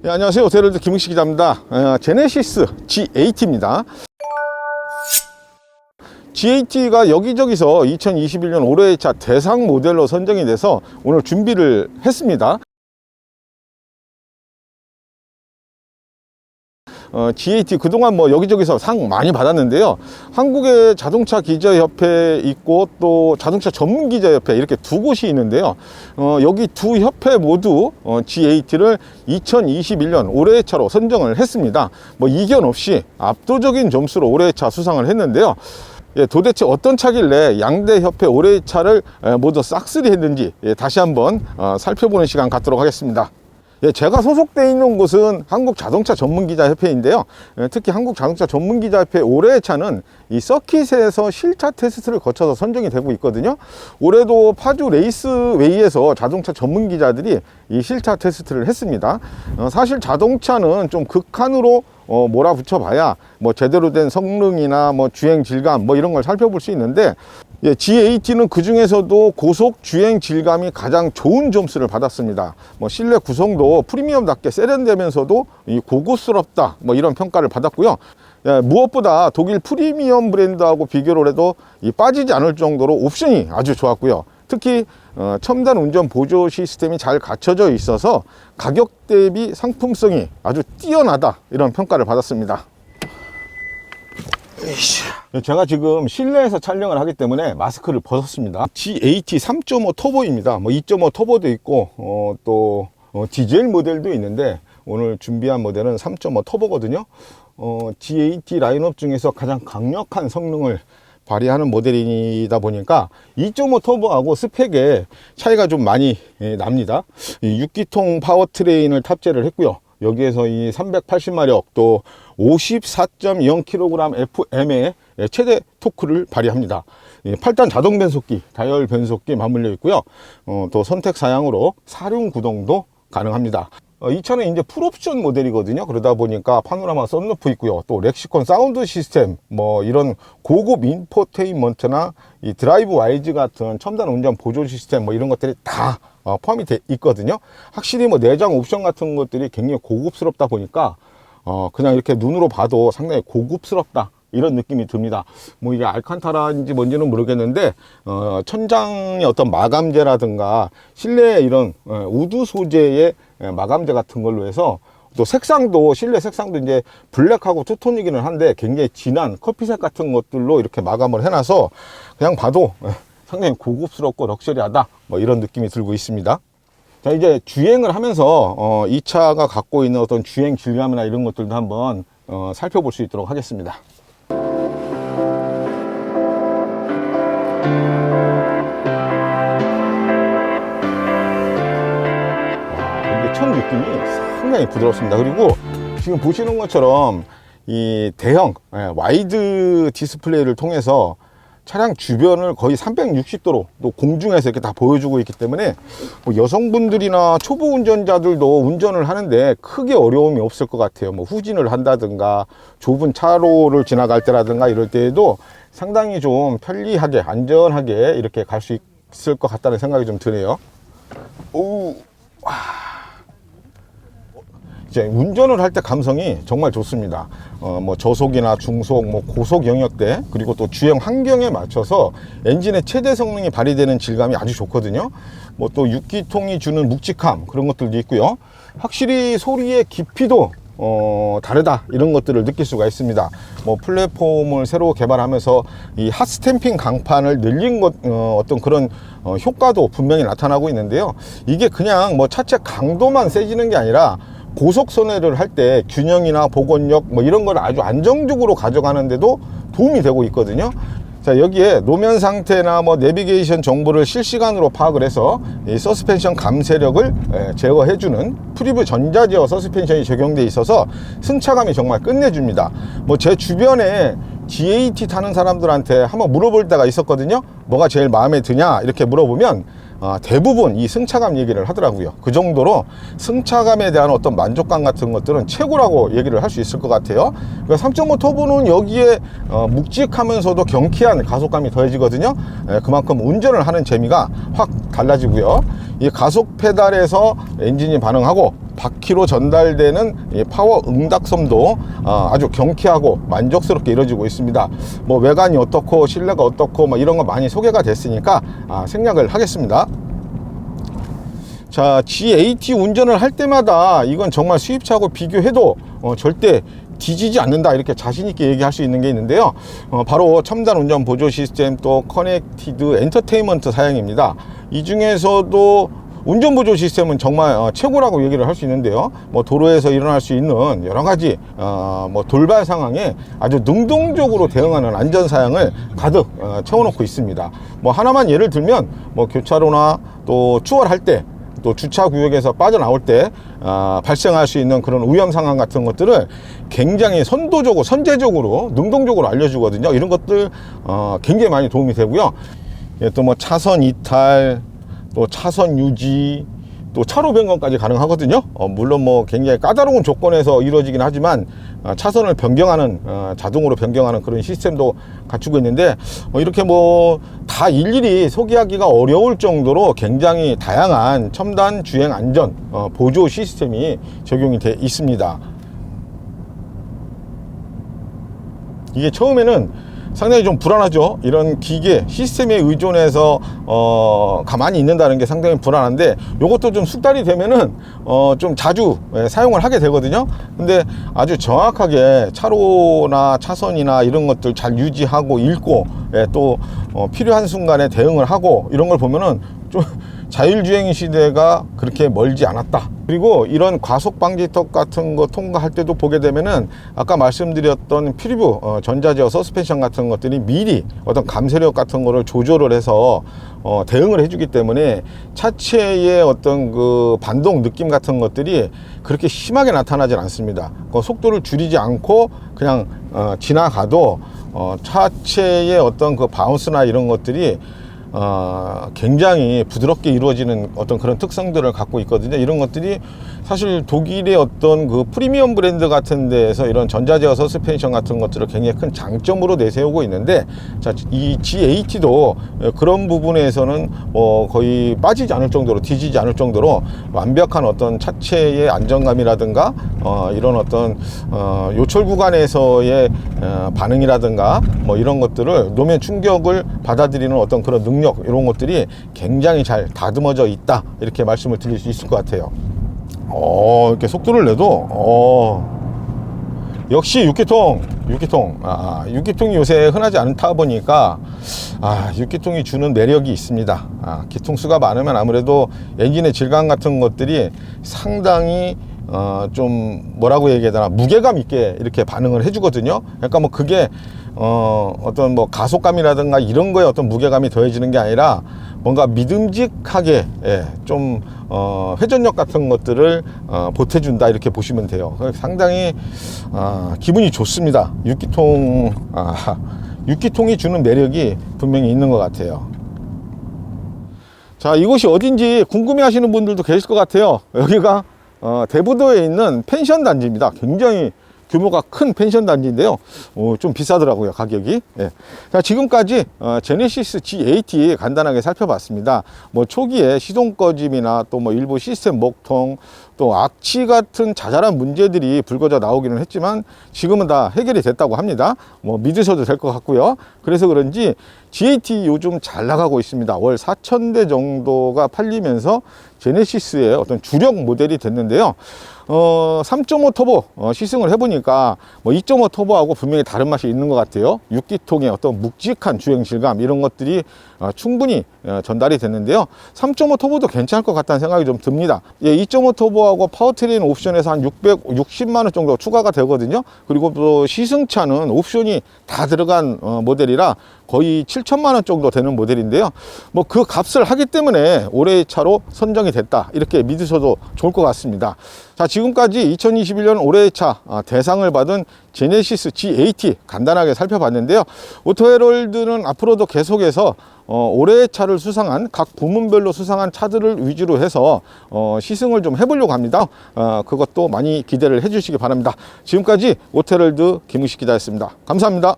네, 안녕하세요. 오토헤럴드 김웅식 기자입니다. 제네시스 G80입니다. G80가 여기저기서 2021년 올해의 차 대상 모델로 선정이 돼서 오늘 준비를 했습니다. G80 그동안 뭐 여기저기서 상 많이 받았는데요. 한국의 자동차 기자협회 있고 또 자동차 전문 기자협회 이렇게 두 곳이 있는데요. 여기 두 협회 모두 G80를 2021년 올해의 차로 선정을 했습니다. 뭐 이견 없이 압도적인 점수로 올해의 차 수상을 했는데요. 예, 도대체 어떤 차길래 양대 협회 올해의 차를 모두 싹쓸이 했는지 다시 한번 살펴보는 시간 갖도록 하겠습니다. 예, 제가 소속되어 있는 곳은 한국자동차전문기자협회인데요. 특히 한국자동차전문기자협회 올해의 차는 이 서킷에서 실차 테스트를 거쳐서 선정이 되고 있거든요. 올해도 파주 레이스웨이에서 자동차 전문기자들이 이 실차 테스트를 했습니다. 사실 자동차는 좀 극한으로 몰아붙여 봐야 뭐 제대로 된 성능이나 뭐 주행 질감 뭐 이런 걸 살펴볼 수 있는데, 예, G80는 그 중에서도 고속 주행 질감이 가장 좋은 점수를 받았습니다. 뭐 실내 구성도 프리미엄답게 세련되면서도 이 고급스럽다 뭐 이런 평가를 받았고요. 예, 무엇보다 독일 프리미엄 브랜드하고 비교를 해도 빠지지 않을 정도로 옵션이 아주 좋았고요. 특히 첨단 운전 보조 시스템이 잘 갖춰져 있어서 가격 대비 상품성이 아주 뛰어나다 이런 평가를 받았습니다. 제가 지금 실내에서 촬영을 하기 때문에 마스크를 벗었습니다. G80 3.5 터보입니다. 뭐 2.5 터보도 있고 또 디젤 모델도 있는데 오늘 준비한 모델은 3.5 터보거든요. G80 라인업 중에서 가장 강력한 성능을 발휘하는 모델이다 보니까 2.5 터보하고 스펙에 차이가 좀 많이 납니다. 6기통 파워트레인을 탑재를 했고요. 여기에서 이 380마력 또 54.0kg FM의 최대 토크를 발휘합니다. 8단 자동 변속기, 다이얼 변속기 맞물려 있고요. 또 선택 사양으로 사륜 구동도 가능합니다. 이 차는 이제 풀옵션 모델이거든요. 그러다 보니까 파노라마 썬루프 있고요. 또 렉시콘 사운드 시스템, 뭐 이런 고급 인포테인먼트나 이 드라이브 와이즈 같은 첨단 운전 보조 시스템 뭐 이런 것들이 다 포함이 돼 있거든요. 확실히 뭐 내장 옵션 같은 것들이 굉장히 고급스럽다 보니까 그냥 이렇게 눈으로 봐도 상당히 고급스럽다 이런 느낌이 듭니다. 뭐 이게 알칸타라인지 뭔지는 모르겠는데 천장의 어떤 마감재라든가 실내 이런 우드 소재의 마감재 같은 걸로 해서 또 색상도 실내 색상도 이제 블랙하고 투톤이기는 한데 굉장히 진한 커피색 같은 것들로 이렇게 마감을 해놔서 그냥 봐도 상당히 고급스럽고 럭셔리하다 뭐 이런 느낌이 들고 있습니다. 자, 이제 주행을 하면서 이 차가 갖고 있는 어떤 주행 질감이나 이런 것들도 한번 살펴볼 수 있도록 하겠습니다. 이게 첫 느낌이 상당히 부드럽습니다. 그리고 지금 보시는 것처럼 이 대형 와이드 디스플레이를 통해서 차량 주변을 거의 360도로 또 공중에서 이렇게 다 보여주고 있기 때문에 뭐 여성분들이나 초보 운전자들도 운전을 하는데 크게 어려움이 없을 것 같아요. 뭐 후진을 한다든가 좁은 차로를 지나갈 때라든가 이럴 때에도 상당히 좀 편리하게 안전하게 이렇게 갈 수 있을 것 같다는 생각이 좀 드네요. 오, 이제 운전을 할 때 감성이 정말 좋습니다. 뭐 저속이나 중속, 뭐 고속 영역대 그리고 또 주행 환경에 맞춰서 엔진의 최대 성능이 발휘되는 질감이 아주 좋거든요. 뭐 또 6기통이 주는 묵직함 그런 것들도 있고요. 확실히 소리의 깊이도 다르다 이런 것들을 느낄 수가 있습니다. 뭐 플랫폼을 새로 개발하면서 이 핫스탬핑 강판을 늘린 것 어떤 그런 효과도 분명히 나타나고 있는데요. 이게 그냥 뭐 차체 강도만 세지는 게 아니라 고속 선회를 할 때 균형이나 복원력 뭐 이런 걸 아주 안정적으로 가져가는데도 도움이 되고 있거든요. 자, 여기에 노면 상태나 뭐 내비게이션 정보를 실시간으로 파악을 해서 이 서스펜션 감쇄력을 제어해주는 프리브 전자제어 서스펜션이 적용되어 있어서 승차감이 정말 끝내줍니다. 뭐 제 주변에 G80 타는 사람들한테 한번 물어볼 때가 있었거든요. 뭐가 제일 마음에 드냐 이렇게 물어보면 대부분 이 승차감 얘기를 하더라고요. 그 정도로 승차감에 대한 어떤 만족감 같은 것들은 최고라고 얘기를 할 수 있을 것 같아요. 그러니까 3.5 터보는 여기에 묵직하면서도 경쾌한 가속감이 더해지거든요. 그만큼 운전을 하는 재미가 확 달라지고요. 이 가속 페달에서 엔진이 반응하고 바퀴로 전달되는 이 파워 응답성도 아주 경쾌하고 만족스럽게 이루어지고 있습니다. 뭐 외관이 어떻고 실내가 어떻고 뭐 이런 거 많이 소개가 됐으니까 생략을 하겠습니다. 자, G80 운전을 할 때마다 이건 정말 수입차하고 비교해도 절대 뒤지지 않는다, 이렇게 자신있게 얘기할 수 있는 게 있는데요. 바로 첨단 운전 보조 시스템, 또 커넥티드 엔터테인먼트 사양입니다. 이 중에서도 운전 보조 시스템은 정말 최고라고 얘기를 할 수 있는데요. 뭐 도로에서 일어날 수 있는 여러 가지 뭐 돌발 상황에 아주 능동적으로 대응하는 안전 사양을 가득 채워놓고 있습니다. 뭐 하나만 예를 들면 뭐 교차로나 또 추월할 때, 또 주차 구역에서 빠져나올 때 발생할 수 있는 그런 위험 상황 같은 것들을 굉장히 선도적으로, 선제적으로, 능동적으로 알려주거든요. 이런 것들 굉장히 많이 도움이 되고요. 또 뭐 차선 이탈, 또 차선 유지, 또 차로 변경까지 가능하거든요. 물론 뭐 굉장히 까다로운 조건에서 이루어지긴 하지만 차선을 변경하는, 자동으로 변경하는 그런 시스템도 갖추고 있는데, 이렇게 뭐 다 일일이 소개하기가 어려울 정도로 굉장히 다양한 첨단 주행 안전 보조 시스템이 적용이 돼 있습니다. 이게 처음에는 상당히 좀 불안하죠. 이런 기계 시스템에 의존해서 가만히 있는다는 게 상당히 불안한데, 요것도 좀 숙달이 되면은 좀 자주 사용을 하게 되거든요. 근데 아주 정확하게 차로나 차선이나 이런 것들 잘 유지하고 읽고, 또 필요한 순간에 대응을 하고, 이런 걸 보면은 좀 자율주행 시대가 그렇게 멀지 않았다. 그리고 이런 과속 방지턱 같은 거 통과할 때도 보게 되면은 아까 말씀드렸던 프리뷰 전자제어 서스펜션 같은 것들이 미리 어떤 감쇄력 같은 거를 조절을 해서 대응을 해주기 때문에 차체의 어떤 그 반동 느낌 같은 것들이 그렇게 심하게 나타나질 않습니다. 속도를 줄이지 않고 그냥 지나가도 차체의 어떤 그 바운스나 이런 것들이 굉장히 부드럽게 이루어지는 어떤 그런 특성들을 갖고 있거든요. 이런 것들이 사실 독일의 어떤 그 프리미엄 브랜드 같은 데에서 이런 전자제어 서스펜션 같은 것들을 굉장히 큰 장점으로 내세우고 있는데, 자, 이 G80도 그런 부분에서는 거의 빠지지 않을 정도로, 뒤지지 않을 정도로 완벽한 어떤 차체의 안정감이라든가 이런 어떤 요철 구간에서의 반응이라든가 뭐 이런 것들을, 노면 충격을 받아들이는 어떤 그런 능력, 이런 것들이 굉장히 잘 다듬어져 있다, 이렇게 말씀을 드릴 수 있을 것 같아요. 이렇게 속도를 내도 역시 6기통 6기통이 요새 흔하지 않다 보니까 6기통이 주는 매력이 있습니다. 기통수가 많으면 아무래도 엔진의 질감 같은 것들이 상당히 좀 뭐라고 얘기해야 되나, 무게감 있게 이렇게 반응을 해주거든요. 그러니까 뭐 그게 어떤 뭐 가속감이라든가 이런 거에 어떤 무게감이 더해지는 게 아니라 뭔가 믿음직하게 좀 회전력 같은 것들을 보태준다, 이렇게 보시면 돼요. 상당히 기분이 좋습니다. 6기통이 주는 매력이 분명히 있는 것 같아요. 자, 이곳이 어딘지 궁금해 하시는 분들도 계실 것 같아요. 여기가 대부도에 있는 펜션 단지입니다. 굉장히 규모가 큰 펜션 단지인데요. 좀 비싸더라고요, 가격이. 자, 지금까지 제네시스 G80 간단하게 살펴봤습니다. 뭐 초기에 시동 꺼짐이나 또 뭐 일부 시스템 먹통, 또 악취 같은 자잘한 문제들이 불거져 나오기는 했지만 지금은 다 해결이 됐다고 합니다. 뭐 믿으셔도 될 것 같고요. 그래서 그런지 G80 요즘 잘 나가고 있습니다. 월 4,000대 정도가 팔리면서 제네시스의 어떤 주력 모델이 됐는데요. 3.5 터보 시승을 해보니까 뭐 2.5 터보하고 분명히 다른 맛이 있는 것 같아요. 6기통의 어떤 묵직한 주행 질감, 이런 것들이 충분히 전달이 됐는데요. 3.5 터보도 괜찮을 것 같다는 생각이 좀 듭니다. 2.5 터보하고 파워트레인 옵션에서 한 660만 원 정도 추가가 되거든요. 그리고 또 시승차는 옵션이 다 들어간 모델이라 거의 7천만 원 정도 되는 모델인데요. 뭐 그 값을 하기 때문에 올해의 차로 선정이 됐다, 이렇게 믿으셔도 좋을 것 같습니다. 자, 지금까지 2021년 올해의 차 대상을 받은 제네시스 G80 간단하게 살펴봤는데요. 오토헤럴드는 앞으로도 계속해서 올해의 차를 수상한, 각 부문별로 수상한 차들을 위주로 해서 시승을 좀 해보려고 합니다. 그것도 많이 기대를 해주시기 바랍니다. 지금까지 오토헤럴드 김우식 기자였습니다. 감사합니다.